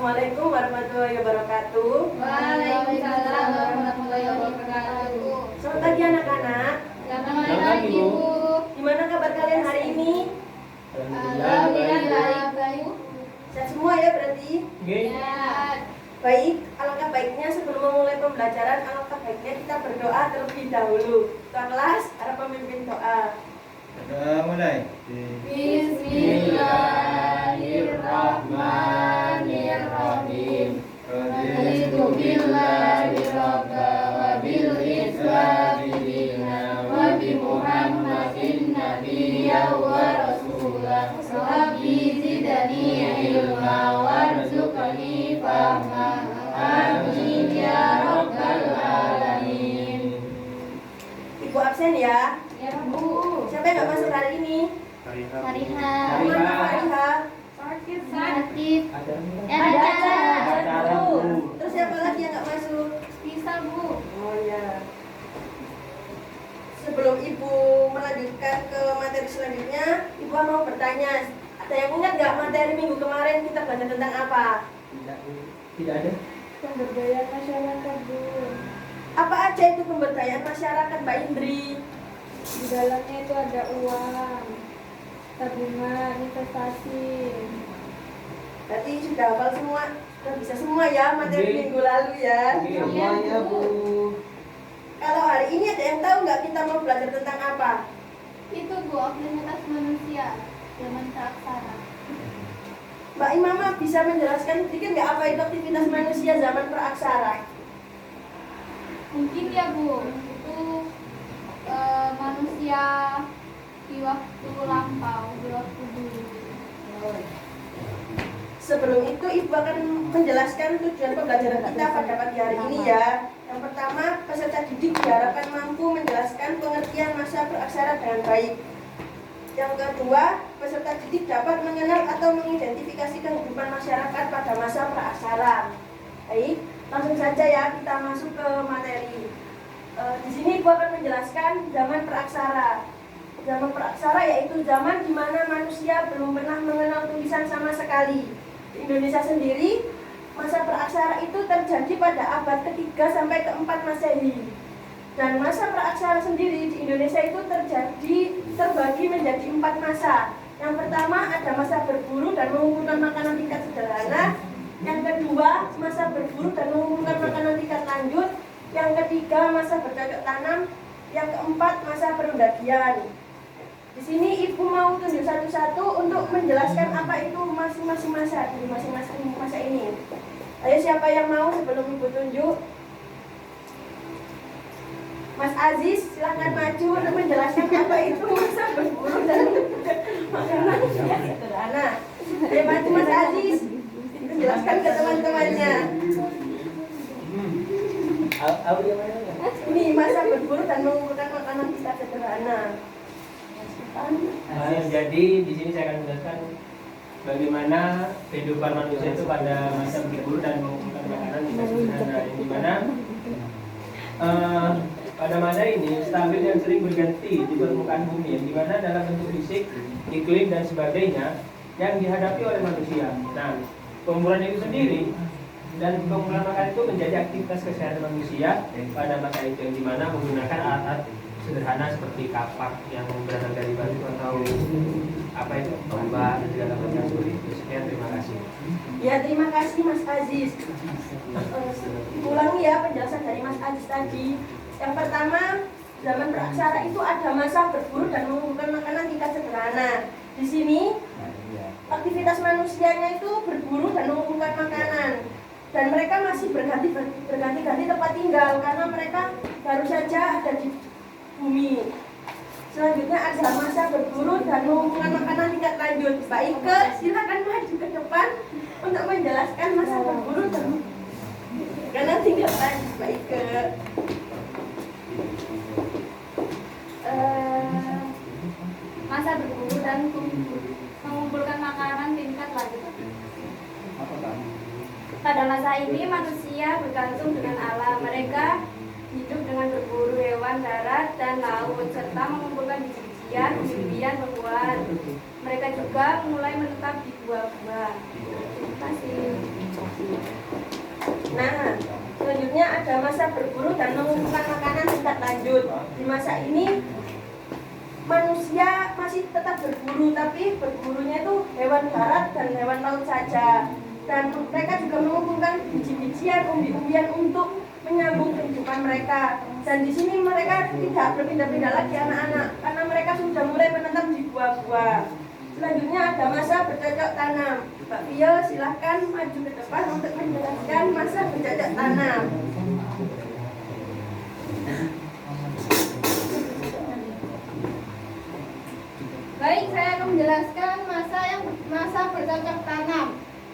Assalamualaikum warahmatullahi wabarakatuh. Waalaikumsalam warahmatullahi wabarakatuh. Selamat pagi anak-anak. Selamat pagi, Bu. Gimana kabar kalian hari ini? Alhamdulillah baik, Bu. Sehat semua ya berarti? Sehat. Baik, alangkah baiknya sebelum memulai pembelajaran, alangkah baiknya kita berdoa terlebih dahulu. Ketua kelas, para pemimpin doa. Udah mulai. Bismillahirrahmanirrahim. Raditu billahi rabba wa bil islami dina wa bi Muhammadin nabiyya wa rasulah. Rabbi zidni ilma warzuqni fahma. Amin ya rabbal alamin. Ibu absen ya? Ya, Bu. Siapa yang nggak masuk hari ini? Fariha. Mana Fariha? Sakit. Ada acara. Terus siapa lagi yang nggak masuk? Bisa, Bu. Oh ya. Sebelum Ibu melanjutkan ke materi selanjutnya, Ibu mau bertanya. Ada yang ingat nggak materi minggu kemarin kita belajar tentang apa? Tidak ada. Pemberdayaan masyarakat, Bu. Apa aja itu pemberdayaan masyarakat, Mbak Indri? Di dalamnya itu ada uang, tabungan, investasi. Berarti sudah hafal semua, sudah bisa semua ya materi Oke. minggu lalu ya. Semuanya, Bu. Kalau hari ini ada yang tahu nggak kita mau belajar tentang apa? Itu, Bu, aktivitas manusia zaman praaksara. Mbak Imama bisa menjelaskan sedikit nggak apa itu aktivitas manusia zaman praaksara? Mungkin ya, Bu, itu manusia di waktu lampau, di waktu dulu. Sebelum itu Ibu akan menjelaskan tujuan pembelajaran kita pada pagi hari ini ya. Yang pertama, peserta didik diharapkan mampu menjelaskan pengertian masa praaksara dengan baik. Yang kedua, peserta didik dapat mengenal atau mengidentifikasi kehidupan masyarakat pada masa praaksara. Baik, langsung saja ya kita masuk ke materi. Di sini Ibu akan menjelaskan zaman praaksara. Zaman praaksara yaitu zaman di mana manusia belum pernah mengenal tulisan sama sekali. Di Indonesia sendiri, masa praaksara itu terjadi pada abad ketiga sampai keempat Masehi. Dan masa praaksara sendiri di Indonesia itu terbagi menjadi 4 masa. Yang pertama ada masa berburu dan mengumpulkan makanan tingkat sederhana. Yang kedua, masa berburu dan mengumpulkan makanan tingkat lanjut. Yang ketiga, masa bercocok tanam. Yang keempat, masa perundagian. Di sini Ibu mau tunjuk satu-satu untuk menjelaskan apa itu masing-masing masa di masing-masing masa ini. Ayo siapa yang mau sebelum Ibu tunjuk? Mas Aziz, silakan maju untuk menjelaskan apa itu masa berburu dan makanan tingkat sederhana. Ayo maju Mas Aziz, menjelaskan ke teman-temannya. Ini masa berburu dan mengumpulkan makanan tingkat sederhana. Jadi di sini saya akan menjelaskan bagaimana kehidupan manusia itu pada masa berburu dan mengumpulkan makanan tingkat sederhana. Yang dimana pada masa ini stabil yang sering berganti di permukaan bumi, yang dimana dalam bentuk fisik, iklim dan sebagainya yang dihadapi oleh manusia. Nah, pengumpulan itu sendiri dan pengumpulan makanan itu menjadi aktivitas keseharian manusia pada masa itu, yang dimana menggunakan alat-alat sederhana seperti kapak yang berasal dari batu atau apa itu tombak dan segala macam seperti itu. Sekian, terima kasih. Ya, terima kasih Mas Aziz. Ulangi ya penjelasan dari Mas Aziz tadi. Yang pertama, zaman praaksara itu ada masa berburu dan mengumpulkan makanan tingkat sederhana. Di sini aktivitas manusianya itu berburu dan mengumpulkan makanan. Dan mereka masih berganti-ganti tempat tinggal karena mereka baru saja ada di bumi. Selanjutnya ada masa berburu dan mengumpulkan makanan tingkat lanjut. Mbak Ike, silakan maju ke depan untuk menjelaskan masa berburu dan makanan tingkat lanjut. Mbak Ike. Masa berburu dan mengumpulkan makanan tingkat lanjut. Pada masa ini manusia bergantung dengan alam. Mereka hidup dengan berburu hewan darat dan laut serta mengumpulkan biji-bijian, umbi-umbian, buah-buahan. Mereka juga mulai menetap di buah-buah. Terima kasih. Nah, selanjutnya ada masa berburu dan mengumpulkan makanan tingkat lanjut. Di masa ini manusia masih tetap berburu, tapi berburunya itu hewan darat dan hewan laut saja. Dan mereka juga mengumpulkan biji-bijian, umbi-umbian untuk menyambung kehidupan mereka. Dan di sini mereka tidak berpindah-pindah lagi anak-anak, karena mereka sudah mulai menetap di gua-gua. Selanjutnya ada masa bercocok tanam. Pak Pio, silahkan maju ke depan untuk menjelaskan masa bercocok tanam. Baik, saya akan menjelaskan masa bercocok tanam.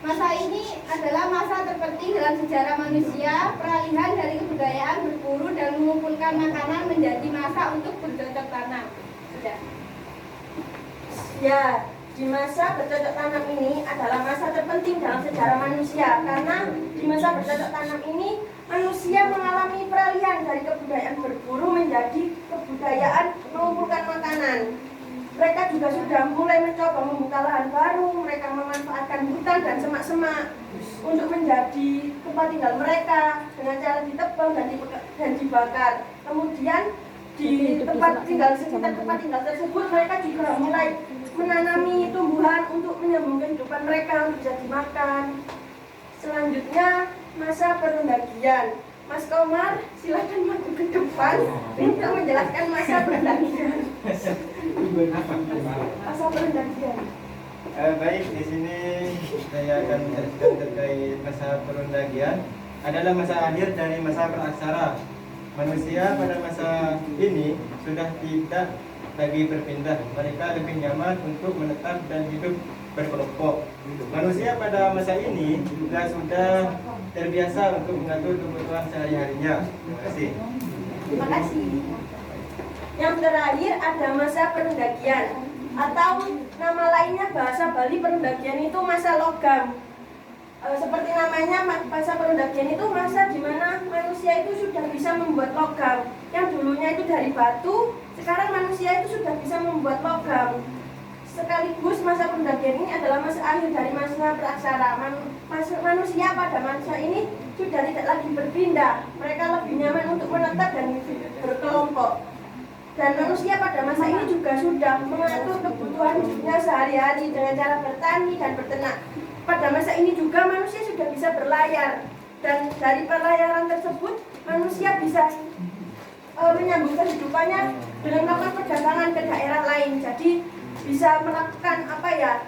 Masa ini adalah masa terpenting dalam sejarah manusia. Peralihan dari kebudayaan berburu dan mengumpulkan makanan menjadi masa untuk bercocok tanam. Sudah. Ya, di masa bercocok tanam ini adalah masa terpenting dalam sejarah manusia, karena di masa bercocok tanam ini manusia mengalami peralihan dari kebudayaan berburu menjadi kebudayaan mengumpulkan makanan. Mereka juga sudah mulai mencoba membuka lahan baru. Mereka memanfaatkan hutan dan semak-semak untuk menjadi tempat tinggal mereka dengan cara ditebang dan dibakar. Kemudian di tempat tinggal tersebut mereka juga mulai menanami tumbuhan untuk menyambung kehidupan mereka untuk bisa dimakan. Selanjutnya masa perundagian. Mas Komar, silakan maju ke depan untuk menjelaskan masa perundagian. Masa perundagian. Baik, di sini saya akan menjelaskan terkait masa perundagian. Adalah masa akhir dari masa praksara. Manusia pada masa ini sudah tidak lagi berpindah. Mereka lebih nyaman untuk menetap dan hidup berkelompok. Manusia pada masa ini juga sudah terbiasa untuk mengatur kebutuhan sehari-harinya. Terima kasih. Terima kasih. Yang terakhir ada masa perundagian, atau nama lainnya bahasa Bali perundagian itu masa logam. Seperti namanya, masa perundagian itu masa di mana manusia itu sudah bisa membuat logam. Yang dulunya itu dari batu, sekarang manusia itu sudah bisa membuat logam. Sekaligus masa perundagian ini adalah masa akhir dari masa praksara. Manusia pada masa ini sudah tidak lagi berpindah. Mereka lebih nyaman untuk menetap dan berkelompok. Dan manusia pada masa ini juga sudah mengatur kebutuhan hidupnya sehari-hari dengan cara bertani dan berternak. Pada masa ini juga manusia sudah bisa berlayar. Dan dari perlayaran tersebut manusia bisa menyambung kehidupannya dengan melakukan perdagangan ke daerah lain. Jadi bisa melakukan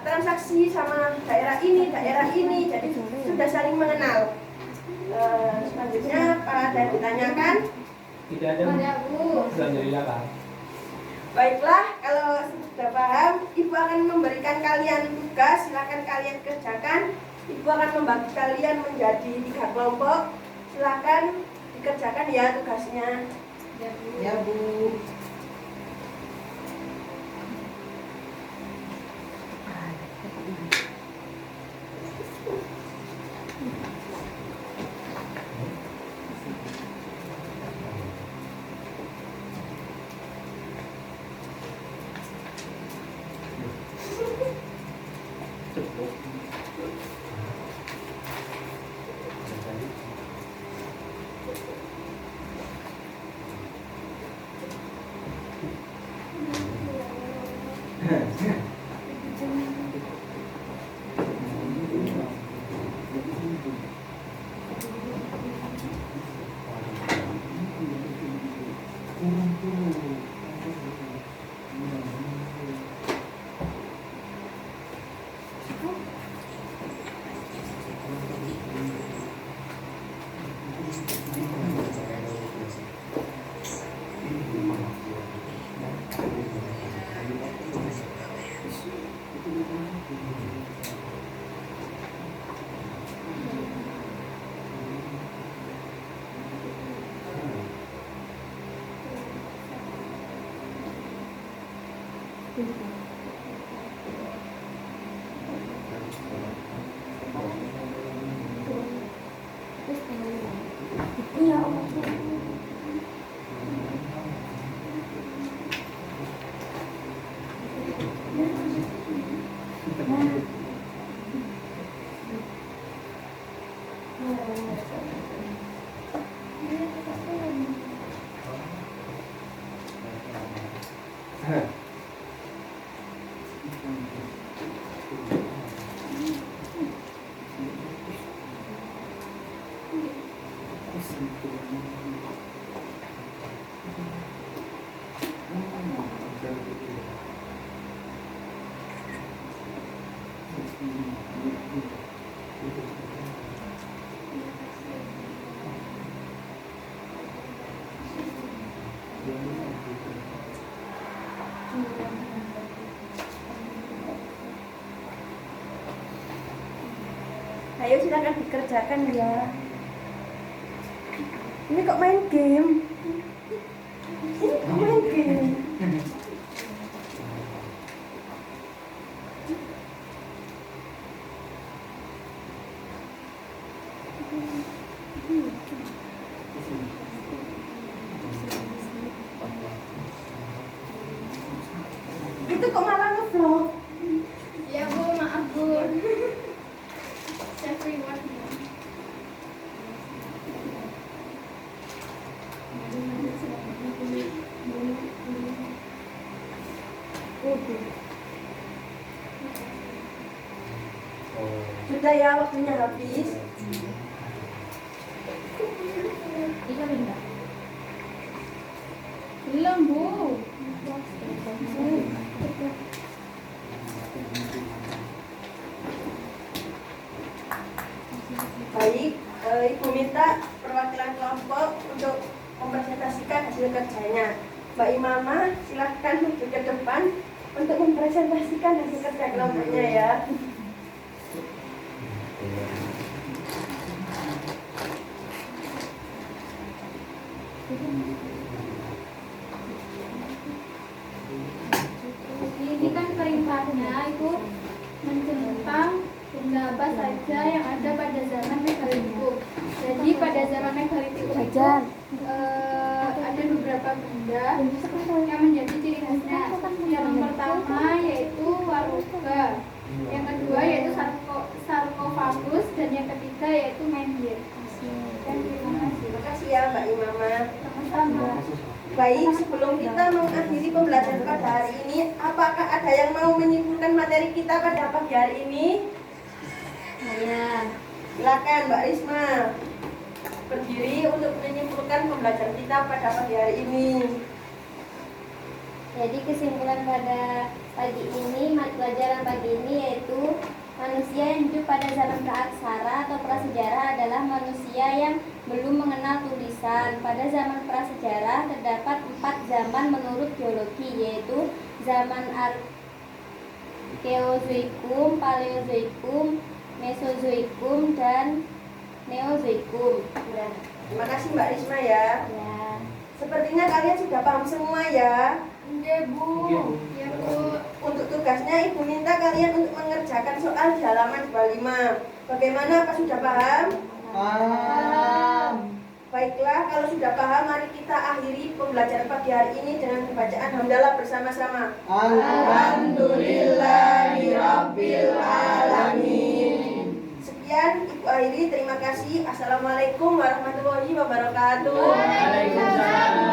transaksi sama daerah ini, jadi sudah saling mengenal. Selanjutnya ada yang ditanyakan? Tidak ada. Alhamdulillah, Pak. Baiklah, kalau sudah paham, Ibu akan memberikan kalian tugas, silakan kalian kerjakan. Ibu akan membagi kalian menjadi 3 kelompok. Silakan dikerjakan ya tugasnya. Ya, Bu. Ayo silakan dikerjakan ya. Ini kok main game? Ini kok main game? Itu kok malah ngevlog? Ya Bu, maaf Bu. Saya reward. Sudah ya, waktunya habis. Belum Bu. Baik, Ibu minta perwakilan kelompok untuk mempresentasikan hasil kerjanya. Mbak Imama, silahkan maju ke depan untuk mempresentasikan hasil kerja kelompoknya ya. Ini kan perintahnya itu menceritakan benda apa saja yang ada pada zaman Megalitik. Jadi pada zaman Megalitik itu ada beberapa benda yang menjadi ciri khasnya. Yang pertama yaitu waruga, yang kedua yaitu sarkofagus, dan yang ketiga yaitu menhir. Dan terima kasih. Terima kasih ya Mbak Imama. Sama-sama. Baik, sebelum kita mengakhiri pembelajaran pada hari ini, apakah ada yang mau menyimpulkan materi kita pada pagi hari ini? Saya. Silakan Mbak Risma berdiri untuk menyimpulkan pembelajaran kita pada pagi hari ini. Jadi kesimpulan pada pagi ini, pelajaran pagi ini yaitu manusia yang hidup pada zaman praaksara atau prasejarah adalah manusia yang belum mengenal tulisan. Pada zaman prasejarah terdapat 4 zaman menurut geologi, yaitu zaman Arkeozoikum, Paleozoikum, Mesozoikum, dan Neozoikum. Nah, terima kasih Mbak Risma ya. Ya. Sepertinya kalian sudah paham semua ya. Iya Bu. Iya, Bu. Ya Bu. Untuk tugasnya Ibu minta kalian untuk mengerjakan soal di halaman 25. Bagaimana, apa sudah paham? Paham. Baiklah, kalau sudah paham, mari kita akhiri pembelajaran pagi hari ini dengan bacaan hamdalah bersama-sama. Alhamdulillahirabbil alamin. Sekian Ibu akhiri, terima kasih. Assalamualaikum warahmatullahi wabarakatuh. Waalaikumsalam.